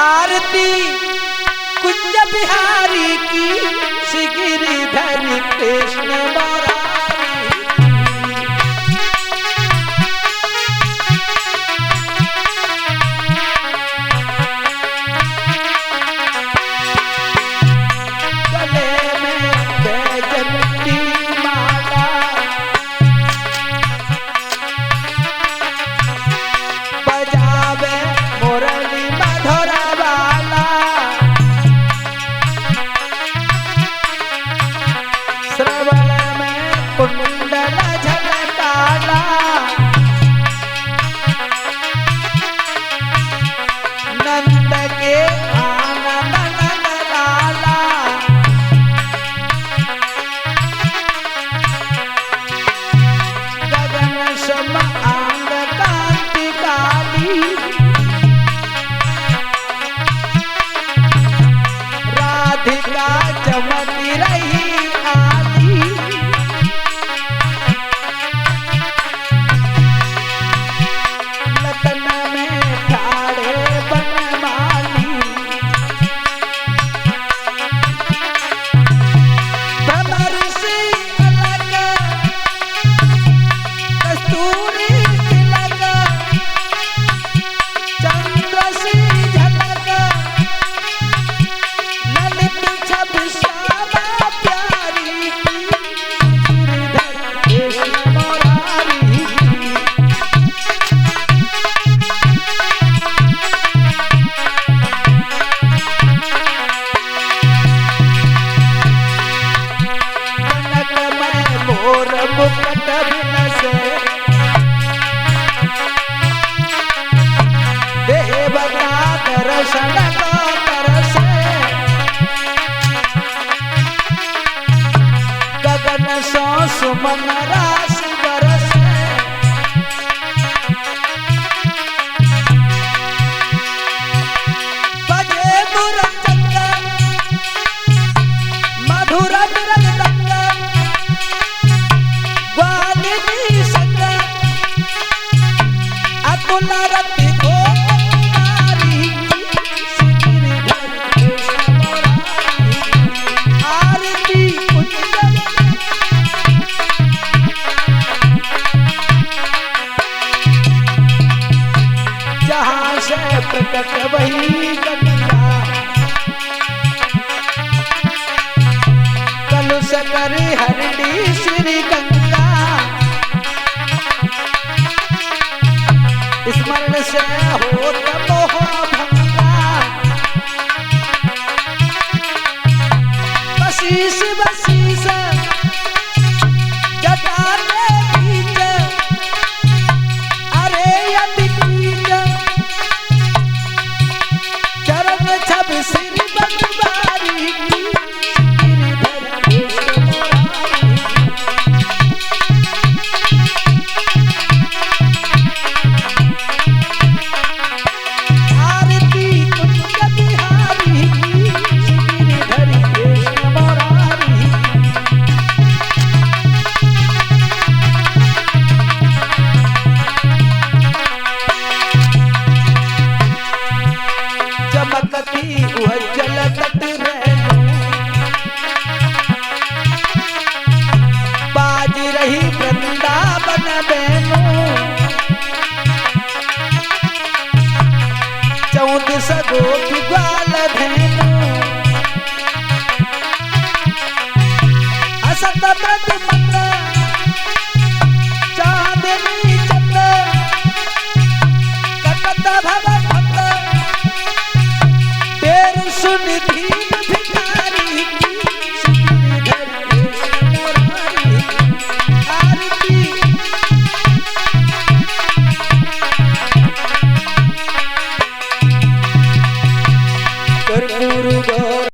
आरती कुंज बिहारी की श्री गिरिधर कृष्ण मुरारी। गले में बैजंती माला बजावे मुरली मधुर वाला। श्रवण में कुंडल झलकाला नंद के आनंद लाला। गगन सम आंग कांति काली राधिका चमकी रही आली। लतन में ठाड़े बनमाली भंवर से अलग कस्तूरी तिलक चंद्र से झलक ललित छब श्यामा प्यारी गिरिधर कृष्ण मुरारी। कनक में मोर मुकुट बिनसे देवता दर्शन को तरसे। गगन सो सुमन राशि बरसे। बजे मुरचंद मधुर मृदंग ग्वालिनी संग अतुल रति को नारी श्री गिरिधर कृष्ण मुरारी। आरती कुंज जहाँ से प्रकट वही गंगा कलुष करी हरडी श्री गंगा। स्मरण से होत मोह भंगा बसीस बसीस जटा के बीच अरे यदि कीच चरण छब श्री बनवारी गिरिधर कृष्ण मुरारी। आरती कुंज बिहारी श्री गिरिधर कृष्ण मुरारी। चमकती उज्जल तट रेणु बाज रही वृंदावन बेनु। 14 गोपी ग्वाल धेनु असत प्रतिमत